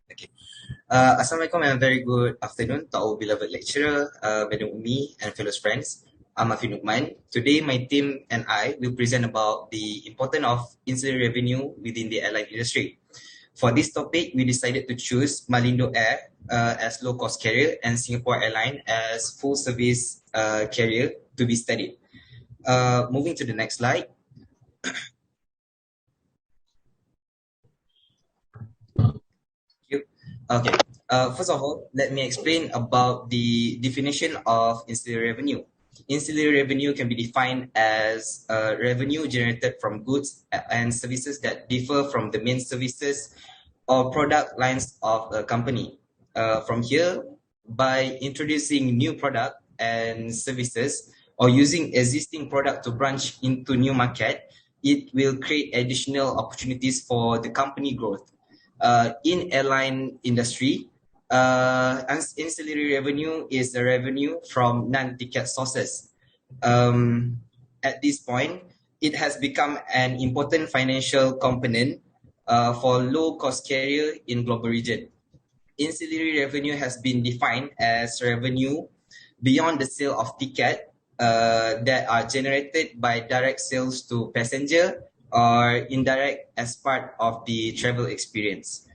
Okay. Assalamualaikum and a very good afternoon to our beloved lecturer, Madam Umi and fellow friends. I'm Afin Nukman. Today, my team and I will present about the importance of ancillary revenue within the airline industry. For this topic, we decided to choose Malindo Air as low-cost carrier and Singapore Airline as full-service carrier to be studied. Moving to the next slide. Okay. First of all, let me explain about the definition of ancillary revenue. Ancillary revenue can be defined as revenue generated from goods and services that differ from the main services or product lines of a company. From here, by introducing new product and services or using existing product to branch into new market, it will create additional opportunities for the company growth. In airline industry, ancillary revenue is the revenue from non-ticket sources. At this point, it has become an important financial component for low-cost carrier in global region. Ancillary revenue has been defined as revenue beyond the sale of ticket that are generated by direct sales to passenger or indirect as part of the travel experience.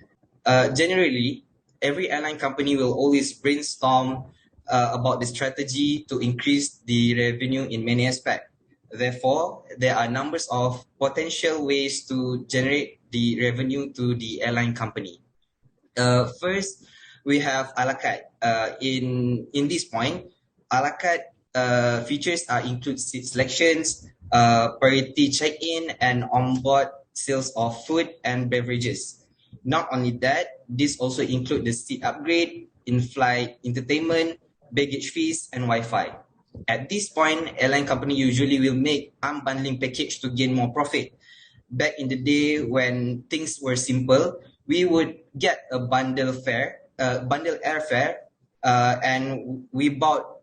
Generally, every airline company will always brainstorm about the strategy to increase the revenue in many aspects. Therefore, there are numbers of potential ways to generate the revenue to the airline company. First, we have a la carte. In this point, a la carte features include seat selections, priority check-in, and onboard sales of food and beverages. Not only that, this also include the seat upgrade, in-flight entertainment, baggage fees, and Wi-Fi. At this point, airline company usually will make unbundling package to gain more profit. Back in the day when things were simple, we would get a bundle airfare, and we bought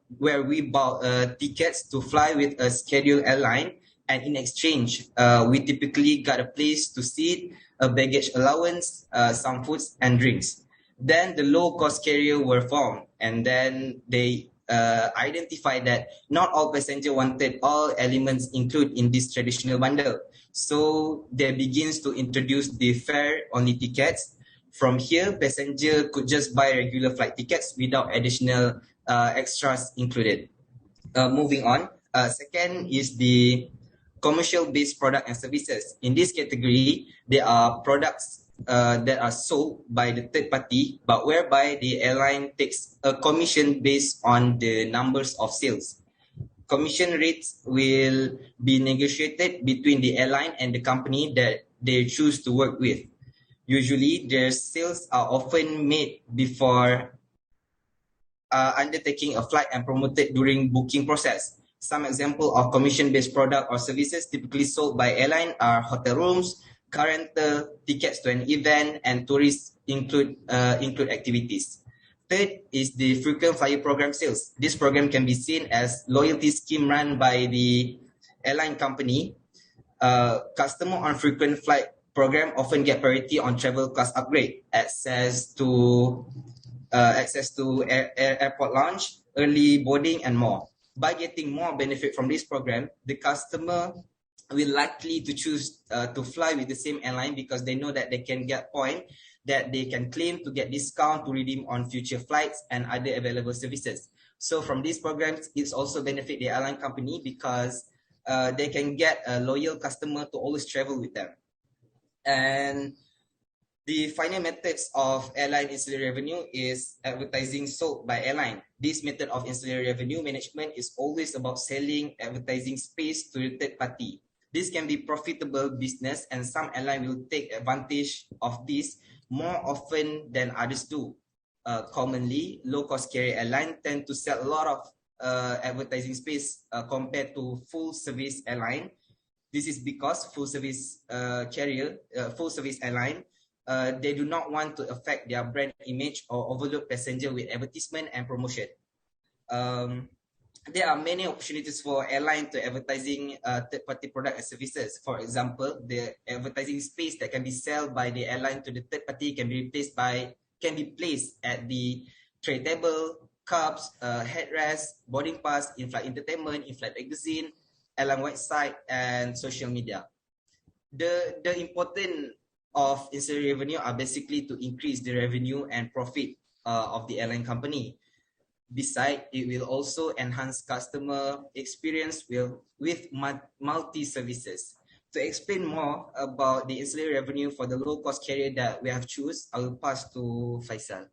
tickets to fly with a scheduled airline, and in exchange, we typically got a place to sit, a baggage allowance, some foods and drinks. Then the low-cost carrier were formed, and then they identified that not all passengers wanted all elements included in this traditional bundle. So they begins to introduce the fare-only tickets. From here, passenger could just buy regular flight tickets without additional extras included. Moving on, second is the commercial-based product and services. In this category, there are products that are sold by the third party, but whereby the airline takes a commission based on the numbers of sales. Commission rates will be negotiated between the airline and the company that they choose to work with. Usually, their sales are often made before undertaking a flight and promoted during booking process. Some example of commission-based product or services typically sold by airline are hotel rooms, car rental, tickets to an event, and tourists include activities. Third is the frequent flyer program sales. This program can be seen as loyalty scheme run by the airline company. Customer on frequent flight program often get priority on travel class upgrade, access to airport lounge, early boarding, and more. By getting more benefit from this program, the customer will likely to choose to fly with the same airline because they know that they can get point that they can claim to get discount to redeem on future flights and other available services. So from these programs, it's also benefit the airline company because they can get a loyal customer to always travel with them. And the final methods of airline ancillary revenue is advertising sold by airline. This method of ancillary revenue management is always about selling advertising space to the third party. This can be profitable business, and some airline will take advantage of this more often than others do. Commonly, low-cost carrier airline tend to sell a lot of advertising space compared to full-service airline. This is because full-service airline, they do not want to affect their brand image or overload passenger with advertisement and promotion. There are many opportunities for airline to advertising third-party product and services. For example, the advertising space that can be sold by the airline to the third party can be replaced by can be placed at the tray table, cups, headrest, boarding pass, in-flight entertainment, in-flight magazine, airline website, and social media. The important of ancillary revenue are basically to increase the revenue and profit of the airline company. Besides, it will also enhance customer experience with multi-services. To explain more about the ancillary revenue for the low-cost carrier that we have choose, I will pass to Faisal.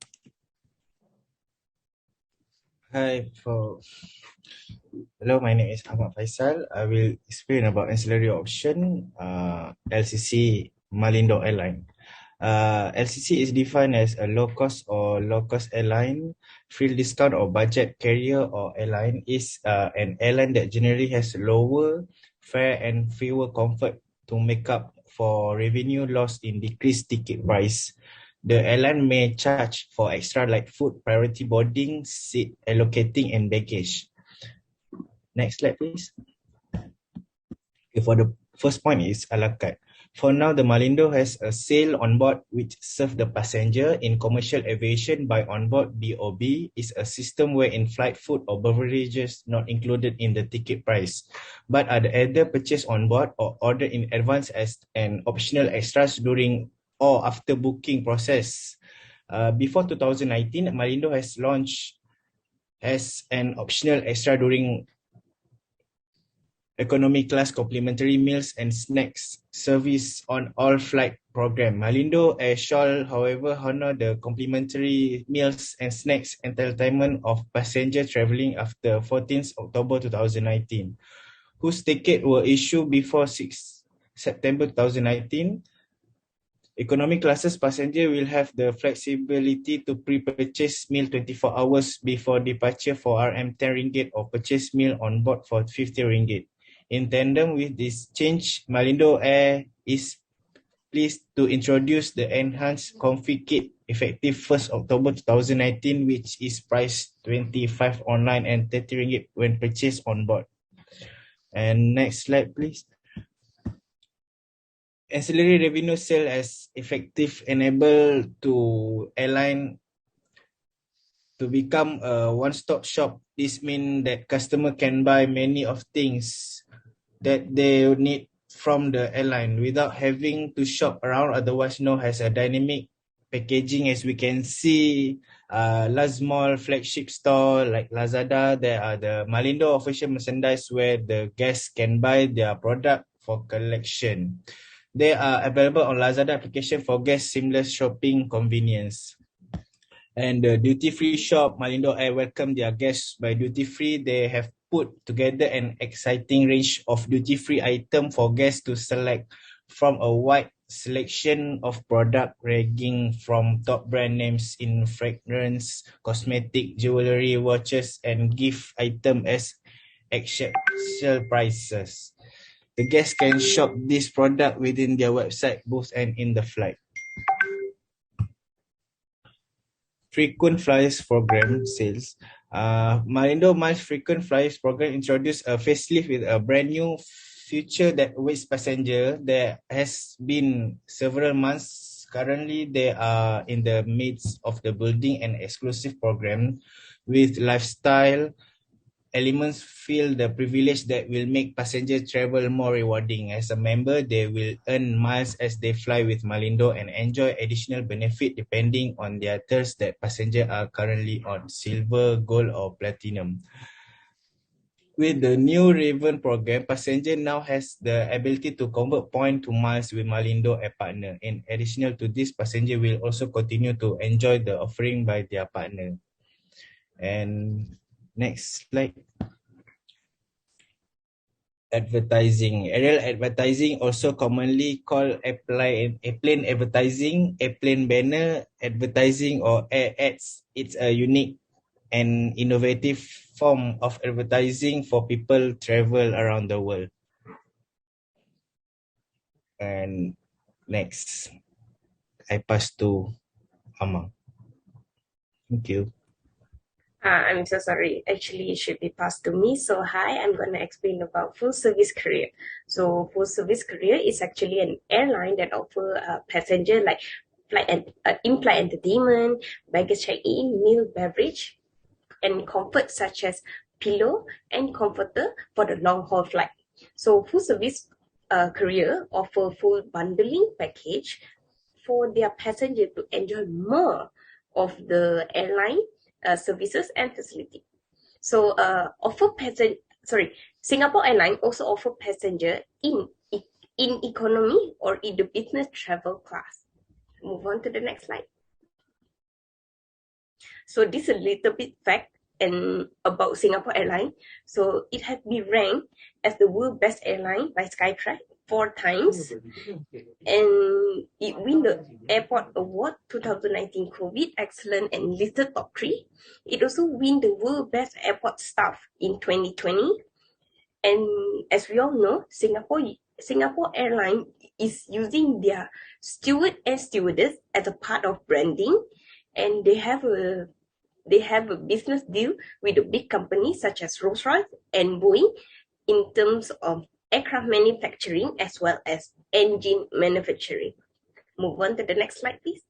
Hi, hello, my name is Ahmad Faisal. I will explain about ancillary option, LCC Malindo Airline. LCC is defined as a low-cost or low-cost airline. Fuel discount or budget carrier or airline is an airline that generally has lower fare and fewer comfort to make up for revenue lost in decreased ticket price. The airline may charge for extra like food, priority boarding, seat allocating, and baggage. Next slide, please. Okay, for the first point is a la carte. For now, the Malindo has a sale on board which serves the passenger. In commercial aviation, buy on board BOB is a system where in-flight food or beverages not included in the ticket price, but are either purchased on board or ordered in advance as an optional extras during or after booking process. Before 2019, Malindo has launched as an optional extra during economy class complimentary meals and snacks service on all flight program. Malindo Air shall, however, honor the complimentary meals and snacks entitlement of passengers travelling after 14th October 2019, whose ticket were issued before 6 September 2019. Economy classes passenger will have the flexibility to pre-purchase meal 24 hours before departure for RM10 or purchase meal on board for 50 ringgit. In tandem with this change, Malindo Air is pleased to introduce the enhanced Comfy Kit effective 1st October 2019, which is priced 25 online and 30 ringgit when purchased on board. And next slide, please. Ancillary revenue sale as effective enable to airline to become a one-stop shop. This means that customer can buy many of things that they need from the airline without having to shop around, otherwise known as a dynamic packaging. As we can see, last mall flagship store like Lazada, there are the Malindo official merchandise where the guests can buy their product for collection. They are available on Lazada application for guest seamless shopping convenience. And the duty-free shop, Malindo Air welcome their guests by duty-free. They have put together an exciting range of duty-free items for guests to select from a wide selection of product ranging from top brand names in fragrance, cosmetic, jewelry, watches, and gift items as exceptional prices. The guests can shop this product within their website booth and in the flight. Frequent Flyers Program sales. Malindo Miles Frequent Flyers Program introduced a facelift with a brand new feature that awaits passenger. There has been several months. Currently, they are in the midst of the building an exclusive program with lifestyle elements feel the privilege that will make passenger travel more rewarding. As a member, they will earn miles as they fly with Malindo and enjoy additional benefit depending on their tiers that passengers are currently on, silver, gold or platinum. With the new Raven program, passenger now has the ability to convert point to miles with Malindo Air partner. In addition to this, passenger will also continue to enjoy the offering by their partner. And next slide. Advertising. Aerial advertising, also commonly called airplane advertising, airplane banner advertising or air ads. It's a unique and innovative form of advertising for people travel around the world. And next, I pass to Amang. Thank you. I'm so sorry. Actually, it should be passed to me. So, hi, I'm going to explain about full service courier. So, full service courier is actually an airline that offer passenger like in-flight entertainment, baggage check-in, meal, beverage, and comfort such as pillow and comforter for the long-haul flight. So full service carrier offer full bundling package for their passenger to enjoy more of the airline services and facility. So Singapore Airlines also offer passenger in economy or in the business travel class. Move on to the next slide. So this is a little bit fact and about Singapore Airlines. So it has been ranked as the world best airline by Skytrax 4 times, and it won the Airport Award 2019 COVID Excellent and listed top 3. It also won the world best airport staff in 2020. And as we all know, Singapore Airlines is using their steward and stewardess as a part of branding, and they have a business deal with a big company such as Rolls-Royce and Boeing in terms of aircraft manufacturing as well as engine manufacturing. Move on to the next slide, please.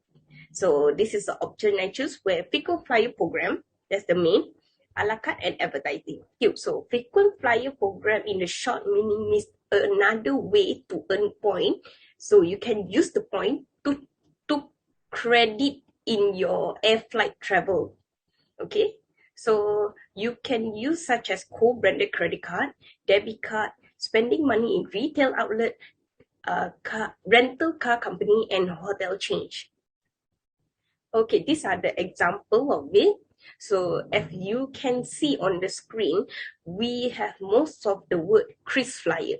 So this is the option I choose where frequent flyer program, that's the main, a la carte and advertising. So frequent flyer program in the short meaning means another way to earn point. So you can use the point to credit in your air flight travel. Okay, so you can use such as co-branded credit card, debit card, spending money in retail outlet, rental car company, and hotel chain. Okay, these are the example of it. So as you can see on the screen, we have most of the word KrisFlyer.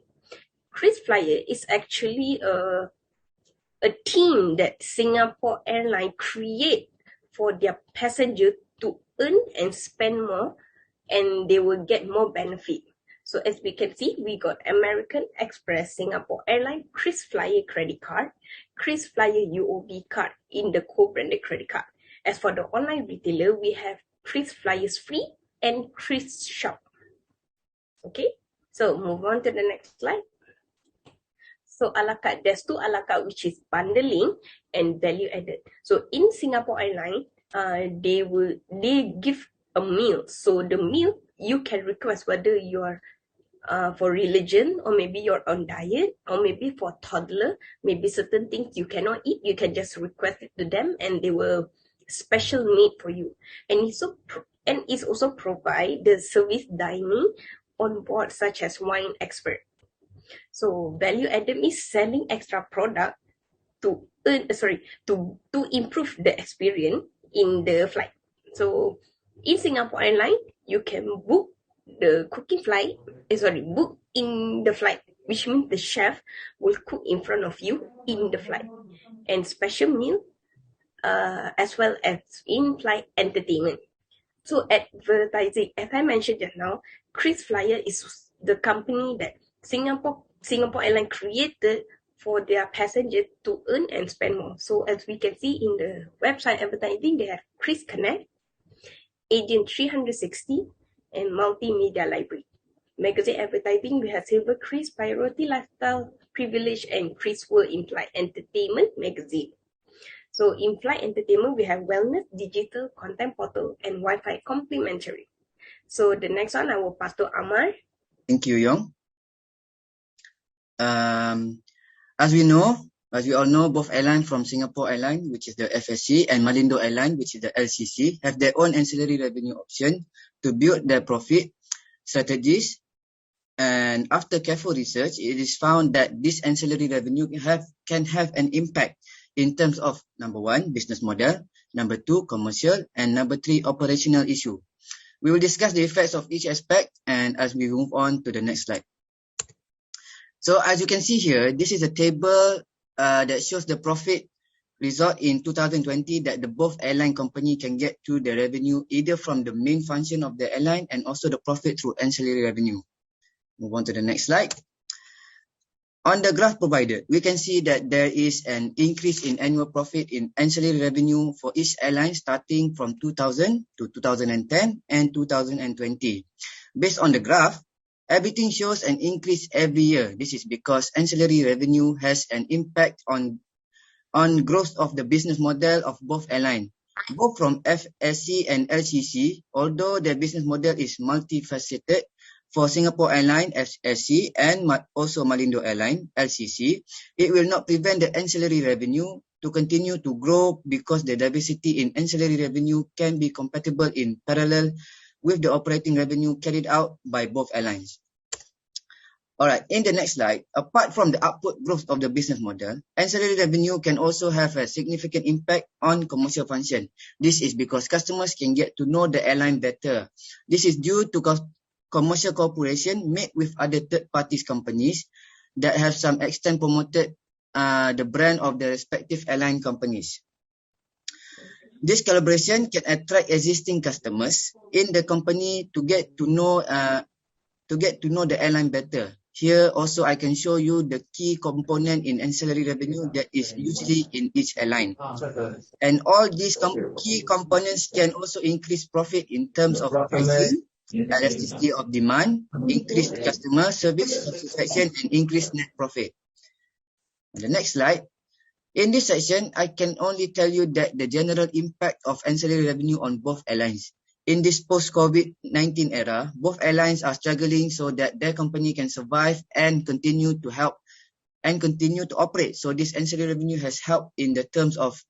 KrisFlyer is actually a team that Singapore Airlines create for their passenger to earn and spend more, and they will get more benefit. So as we can see, we got American Express, Singapore Airlines, KrisFlyer credit card, KrisFlyer UOB card in the co-branded credit card. As for the online retailer, we have KrisFlyers Free and Kris Shop. Okay, so move on to the next slide. So a la carte, there's 2 a la carte, which is bundling and value added. So in Singapore Airlines, they give a meal. So the meal you can request whether you are for religion, or maybe you're on diet, or maybe for toddler, maybe certain things you cannot eat, you can just request it to them and they will special made for you. And it's also provide the service dining on board such as wine expert. So value added means selling extra product to improve the experience in the flight. So in Singapore Airlines, you can book the cooking flight, book in the flight, which means the chef will cook in front of you in the flight, and special meal, as well as in-flight entertainment. So advertising, as I mentioned just now, KrisFlyer is the company that Singapore Airlines created for their passengers to earn and spend more. So as we can see in the website advertising, they have Kris Connect, Agent 360, and Multimedia Library. Magazine advertising, we have Silver Kris, Priority Lifestyle, Privilege, and Kris World In-Flight Entertainment Magazine. So in-flight entertainment, we have Wellness, Digital, Content Portal, and Wi-Fi complimentary. So the next one, I will pass to Amar. Thank you, Yong. As we all know, both airlines from Singapore Airlines, which is the FSC, and Malindo Airlines, which is the LCC, have their own ancillary revenue option to build their profit strategies. And after careful research, it is found that this ancillary revenue can have an impact in terms of, number 1, business model, number 2, commercial, and number 3, operational issue. We will discuss the effects of each aspect and as we move on to the next slide. So as you can see here, this is a table that shows the profit result in 2020 that the both airline company can get to the revenue either from the main function of the airline and also the profit through ancillary revenue. Move on to the next slide. On the graph provided, we can see that there is an increase in annual profit in ancillary revenue for each airline starting from 2000 to 2010 and 2020. Based on the graph, everything shows an increase every year. This is because ancillary revenue has an impact on on growth of the business model of both airlines. Both from FSC and LCC, although their business model is multifaceted, for Singapore Airlines FSC and also Malindo Airline LCC, it will not prevent the ancillary revenue to continue to grow because the diversity in ancillary revenue can be compatible in parallel with the operating revenue carried out by both airlines. Alright, in the next slide, apart from the upward growth of the business model, ancillary revenue can also have a significant impact on commercial function. This is because customers can get to know the airline better. This is due to commercial cooperation made with other third parties companies that have some extent promoted the brand of the respective airline companies. This collaboration can attract existing customers in the company to get to know the airline better. Here also I can show you the key component in ancillary revenue that is usually in each airline. And all these key components can also increase profit in terms of pricing, elasticity of demand, increased customer service satisfaction, and increased net profit. On the next slide, in this section, I can only tell you that the general impact of ancillary revenue on both airlines. In this post-COVID-19 era, both airlines are struggling so that their company can survive and continue to operate. So this ancillary revenue has helped in the terms of,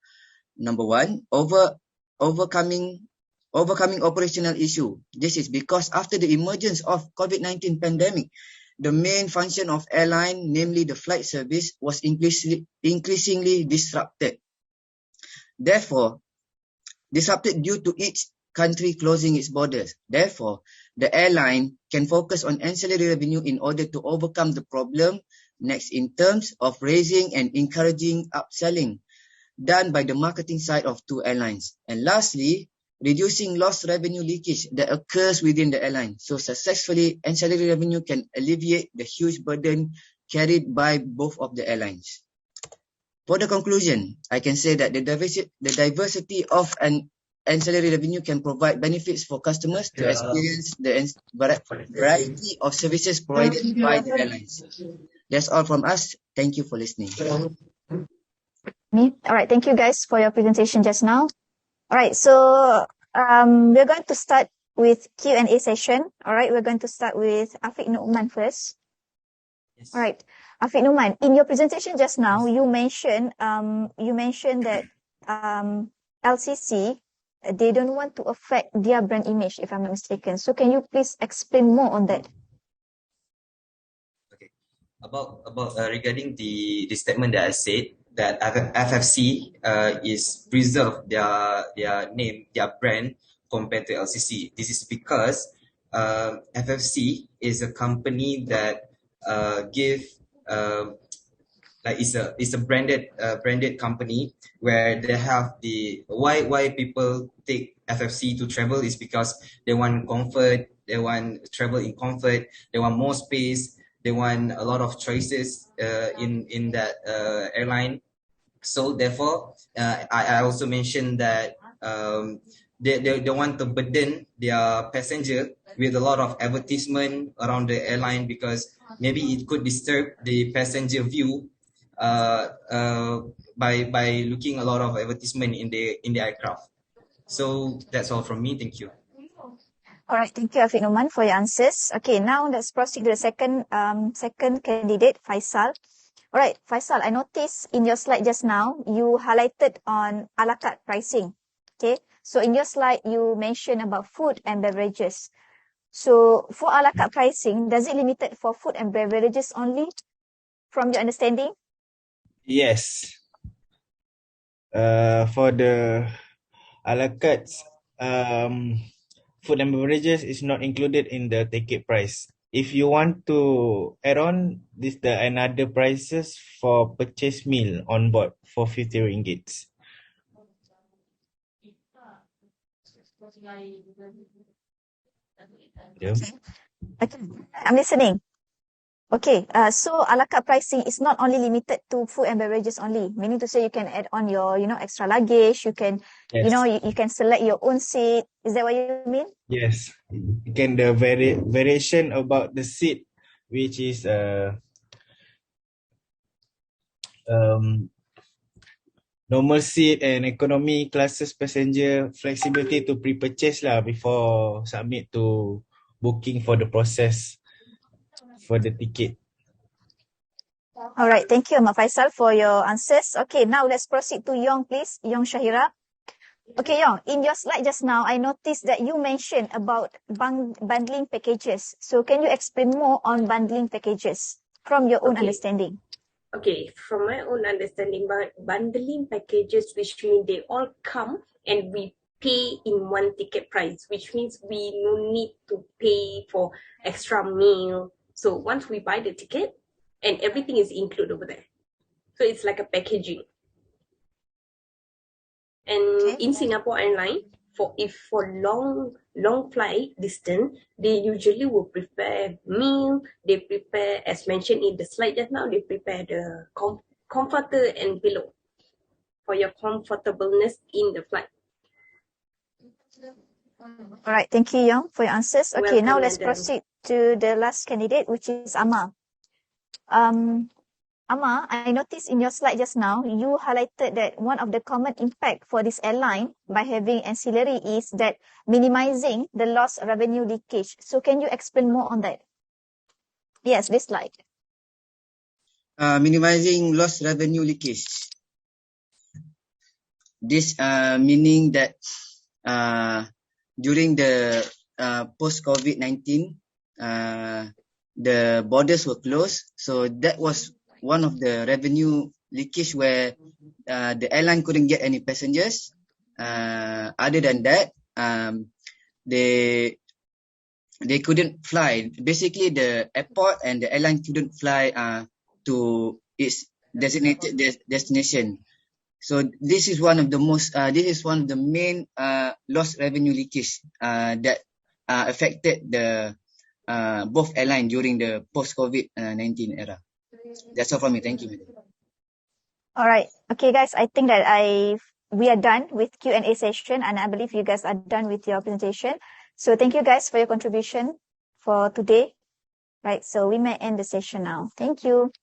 number one, overcoming operational issue. This is because after the emergence of COVID-19 pandemic, the main function of airline, namely the flight service, was increasingly disrupted. Therefore, disrupted due to each country closing its borders. Therefore, the airline can focus on ancillary revenue in order to overcome the problem. Next, in terms of raising and encouraging upselling done by the marketing side of two airlines. And lastly, reducing lost revenue leakage that occurs within the airline. So successfully, ancillary revenue can alleviate the huge burden carried by both of the airlines. For the conclusion, I can say that the diversity of an ancillary revenue can provide benefits for customers to experience the variety of services provided by the airlines. That's all from us. Thank you for listening. All right, thank you guys for your presentation just now. All right, so we're going to start with Q&A session. All right, we're going to start with Afiq Nu'man first. Yes. All right, Afiq Nu'man, in your presentation just now, you mentioned that LCC, they don't want to affect their brand image, if I'm not mistaken. So can you please explain more on that? Okay. About regarding the statement that I said, that FFC is preserve their name, their brand compared to LCC. This is because FFC is a company that give like it's a branded company where they have the why people take FFC to travel is because they want comfort, they want travel in comfort, they want more space, they want a lot of choices in that airline. So therefore, I also mentioned that they want to burden their passenger with a lot of advertisement around the airline because maybe it could disturb the passenger view by looking a lot of advertisement in the aircraft. So that's all from me. Thank you. All right, thank you, Afiq Nu'man, for your answers. Okay, now let's proceed to the second candidate, Faisal. All right, Faisal, I noticed in your slide just now, you highlighted on a la carte pricing. Okay, so in your slide, you mentioned about food and beverages. So for a la carte pricing, does it limited for food and beverages only, from your understanding? Yes. For the a la carte, food and beverages is not included in the ticket price. If you want to add on, this the another prices for purchase meal on board for 50 ringgits. Yeah. Okay, I'm listening. Okay, so a la carte pricing is not only limited to food and beverages only, meaning to say you can add on your, extra luggage, you can, Yes. you can select your own seat. Is that what you mean? Yes. You can the variation about the seat, which is normal seat and economy classes passenger flexibility to pre-purchase lah before submit to booking for the process for the ticket. All right, thank you, Faisal, for your answers. Okay, now let's proceed to Yong, please. Yong Shahira. Okay, Yong, in your slide just now, I noticed that you mentioned about bundling packages. So can you explain more on bundling packages from your own understanding? Okay, from my own understanding, bundling packages, which mean they all come and we pay in one ticket price, which means we no need to pay for extra meal. So once we buy the ticket, and everything is included over there. So it's like a packaging. And in Singapore Airlines, for long flight distance, they usually will prepare meal. They prepare, as mentioned in the slide just now, they prepare the comforter and pillow for your comfortableness in the flight. All right, thank you, Yong, for your answers. Okay, Welcome, now let's madam. proceed to the last candidate, which is Amma. Amma, I noticed in your slide just now, you highlighted that one of the common impact for this airline by having ancillary is that minimizing the lost revenue leakage. So can you explain more on that? Yes, this slide. Minimizing lost revenue leakage. This meaning that during the post-COVID-19, the borders were closed. So that was one of the revenue leakage where the airline couldn't get any passengers. Other than that, they couldn't fly. Basically, the airport and the airline couldn't fly to its designated destination. So this is one of the main lost revenue leakage that affected the both airline during the post-COVID-19 era. That's all from me. Thank you, madam. All right. Okay, guys, I think that we are done with Q&A session, and I believe you guys are done with your presentation. So thank you guys for your contribution for today. Right, so we may end the session now. Thank you.